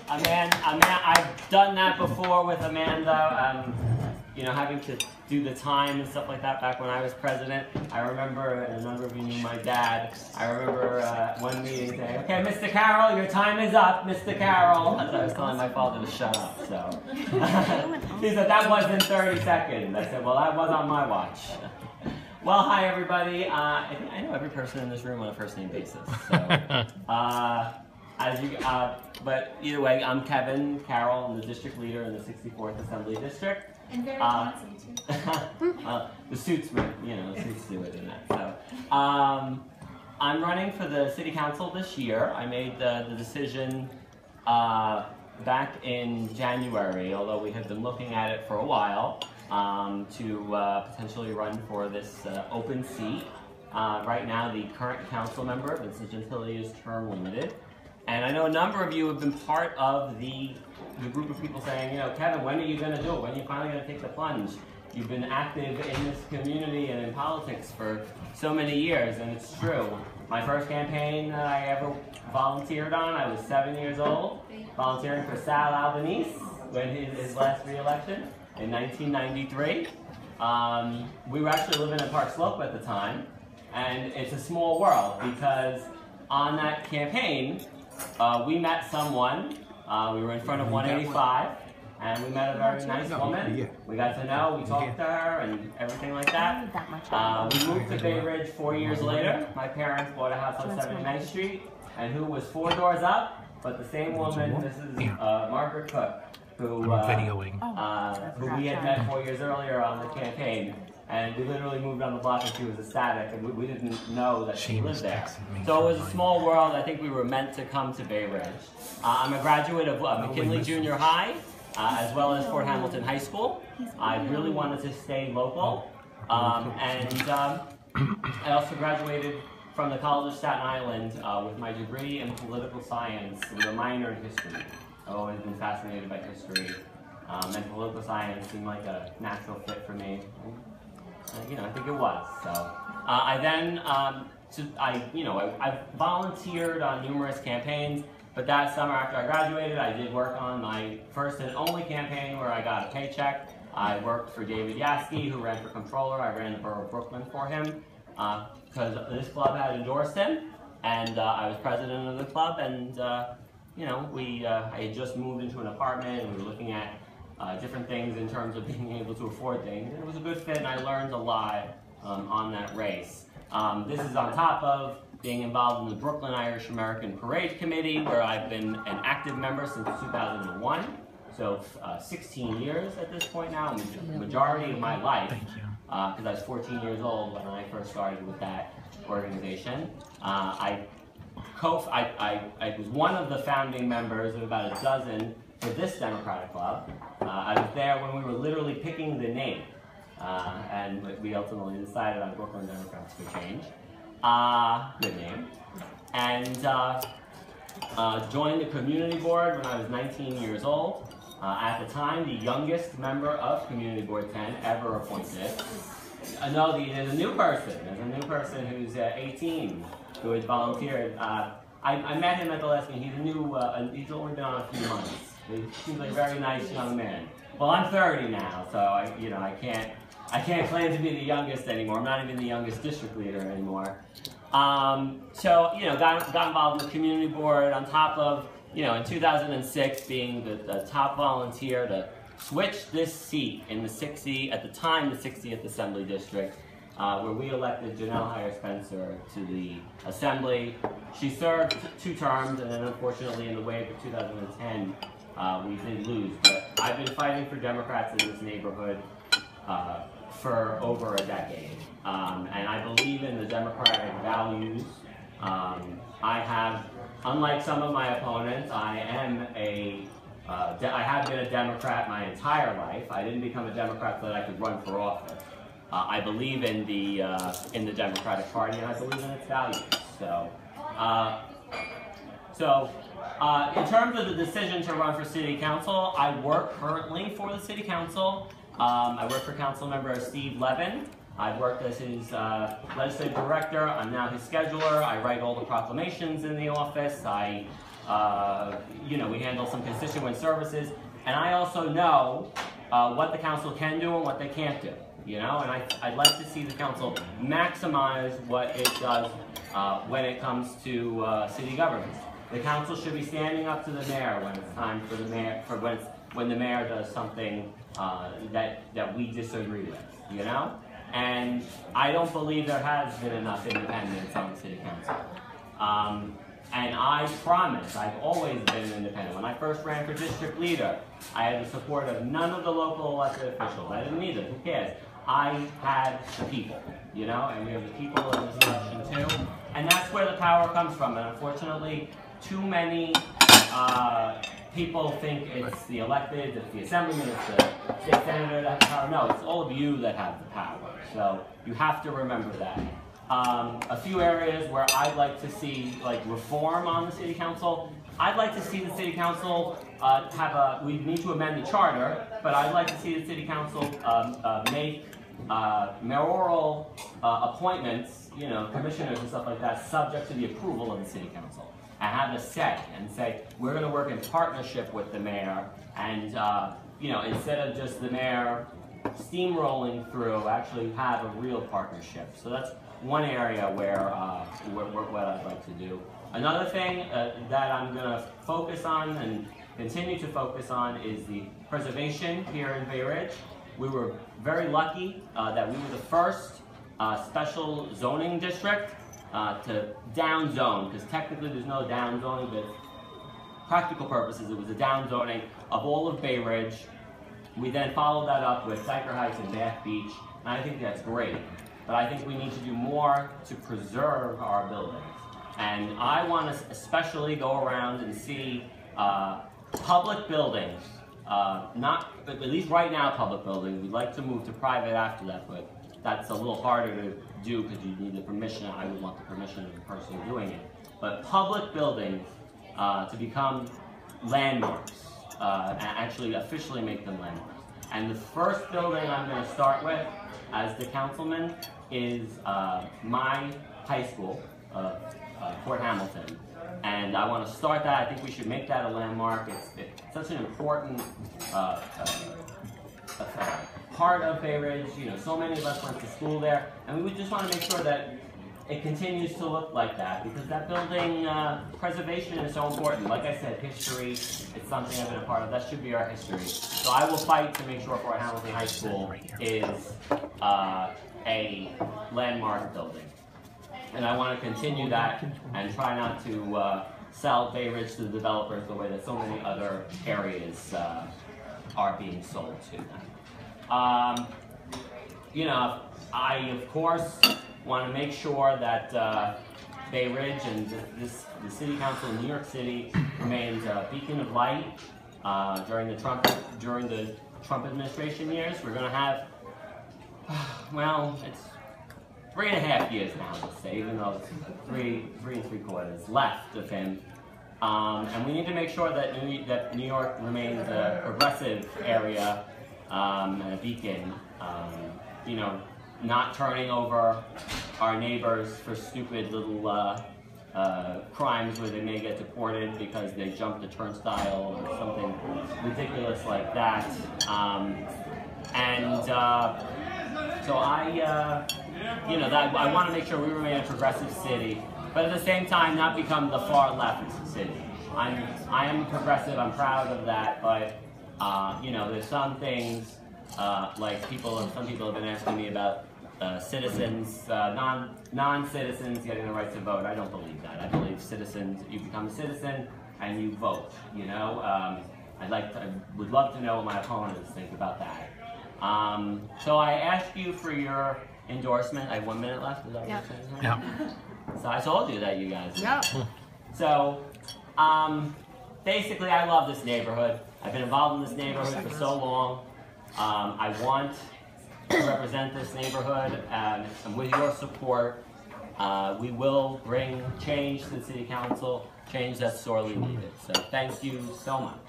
I've done that before with Amanda. You know, having to do the time and stuff like that back when I was president. I remember, and a number of you knew my dad, I remember one meeting saying, okay, Mr. Carroll, your time is up, Mr. Carroll. As I was telling my father to shut up, so. He said, that wasn't 30 seconds. I said, well, that was on my watch. Well, hi, everybody. I know every person in this room on a first-name basis. So, but either way, I'm Kevin Carroll. I'm the district leader in the 64th Assembly District. And very handsome, too. The suits, you know, the suits do it in that. So, I'm running for the city council this year. I made the decision back in January, although we have been looking at it for a while, to potentially run for this open seat. Right now, the current council member, Vincent Gentili, is term limited. And I know a number of you have been part of the group of people saying, you know, Kevin, when are you going to do it? When are you finally going to take the plunge? You've been active in this community and in politics for so many years, and it's true. My first campaign that I ever volunteered on, I was 7 years old, volunteering for Sal Albanese when his last re-election in 1993. We were actually living in Park Slope at the time, and it's a small world because on that campaign, we met someone. We were in front of 185, and we met a very nice woman. We got to know, we talked to her, and everything like that. We moved to Bay Ridge 4 years later. My parents bought a house on 79th Street, and who was 4 doors up, but the same woman, Mrs. Margaret Cook, who we had met 4 years earlier on the campaign. And we literally moved on the block and she was ecstatic, and we didn't know that she lived there. So it was a small world. I think we were meant to come to Bay Ridge. I'm a graduate of McKinley Junior High, as well as Fort Hamilton High School. I really wanted to stay local. I also graduated from the College of Staten Island with my degree in political science with a minor in history. I've always been fascinated by history, and political science seemed like a natural fit for me. You know, I think it was. So I then, I volunteered on numerous campaigns, but that summer after I graduated, I did work on my first and only campaign where I got a paycheck. I worked for David Yaski, who ran for comptroller. I ran the borough of Brooklyn for him because this club had endorsed him, and I was president of the club. And you know, I had just moved into an apartment, and we were looking at different things in terms of being able to afford things. It was a good fit, and I learned a lot on that race. This is on top of being involved in the Brooklyn Irish American Parade Committee, where I've been an active member since 2001. So 16 years at this point now, majority of my life, because I was 14 years old when I first started with that organization. I was one of the founding members of about a dozen for this Democratic Club. I was there when we were literally picking the name, and we ultimately decided on Brooklyn Democrats for Change. Good name. And joined the community board when I was 19 years old. At the time, the youngest member of Community Board 10 ever appointed. No, there's a new person. There's a new person who's 18 who had volunteered. I met him at the last meeting. He's only been on a few months. He seems like a very nice young man. Well, I'm 30 now, so I can't claim to be the youngest anymore. I'm not even the youngest district leader anymore. So got involved in the community board on top of in 2006 being the top volunteer to switch this seat in the 60th Assembly District, where we elected Janelle Heyer-Spencer to the Assembly. She served 2 terms, and then unfortunately in the wave of 2010, we did lose. But I've been fighting for Democrats in this neighborhood for over a decade. And I believe in the democratic values. I have, unlike some of my opponents, I have been a Democrat my entire life. I didn't become a Democrat so that I could run for office. I believe in the Democratic Party, and I believe in its values. In terms of the decision to run for City Council, I work currently for the City Council. I work for Council Member Steve Levin. I've worked as his legislative director. I'm now his scheduler. I write all the proclamations in the office. I you know, we handle some constituent services, and I also know what the council can do and what they can't do. You know, and I'd like to see the council maximize what it does when it comes to city governance. The council should be standing up to the mayor when it's time for the mayor, when the mayor does something that we disagree with, you know? And I don't believe there has been enough independence on the city council. And I promise, I've always been independent. When I first ran for district leader, I had the support of none of the local elected officials. I didn't need them, who cares? I had the people, you know, and we have the people in this election too. And that's where the power comes from. And unfortunately, too many people think it's the elected, it's the assemblyman, it's the state senator that has the power. No, it's all of you that have the power. So you have to remember that. A few areas where I'd like to see like reform on the city council. I'd like to see the city council we need to amend the charter, but I'd like to see the city council make mayoral appointments, you know, commissioners and stuff like that, subject to the approval of the city council. And have a say and say, we're going to work in partnership with the mayor, and you know, instead of just the mayor steamrolling through, actually have a real partnership. So that's one area where what I'd like to do. Another thing that I'm going to focus on and continue to focus on is the preservation here in Bay Ridge. We were very lucky that we were the first special zoning district to down zone, because technically there's no down zoning, but practical purposes it was a down zoning of all of Bay Ridge. We then followed that up with Dyker Heights and Bath Beach, and I think that's great. But I think we need to do more to preserve our buildings. And I want to especially go around and see public buildings, at least right now public buildings. We'd like to move to private after that, but that's a little harder to do because you need the permission. I would want the permission of the person doing it. But public buildings to become landmarks, and actually officially make them landmarks. And the first building I'm going to start with as the councilman is my high school, Fort Hamilton. And I want to start that. I think we should make that a landmark. It's such an important part of Bay Ridge. You know, so many of us went to school there, and we would just want to make sure that it continues to look like that, because that building preservation is so important. Like I said, history, it's something I've been a part of. That should be our history. So I will fight to make sure Fort Hamilton High School is a landmark building. And I want to continue that and try not to sell Bay Ridge to the developers the way that so many other areas are being sold to them. You know, I, of course, want to make sure that Bay Ridge and the City Council in New York City remains a beacon of light during the Trump administration years. We're going to have, well, it's 3.5 years now, let's say, even though it's three and 3/4 left of him. And we need to make sure that New York remains a progressive area and a beacon. You know, not turning over our neighbors for stupid little crimes where they may get deported because they jumped a turnstile or something ridiculous like that. So you know, that I want to make sure we remain a progressive city, but at the same time not become the far left city. I am progressive. I'm proud of that, but you know, there's some things like some people have been asking me about citizens, non-citizens getting the right to vote. I don't believe that. I believe citizens. You become a citizen and you vote. You know, I would love to know what my opponents think about that. So I ask you for your endorsement. I have 1 minute left. Is that what you're saying? Yeah. So I told you that, you guys. Yeah. So basically, I love this neighborhood. I've been involved in this neighborhood for so long. I want to represent this neighborhood, and with your support, we will bring change to the City Council, change that's sorely needed. So thank you so much.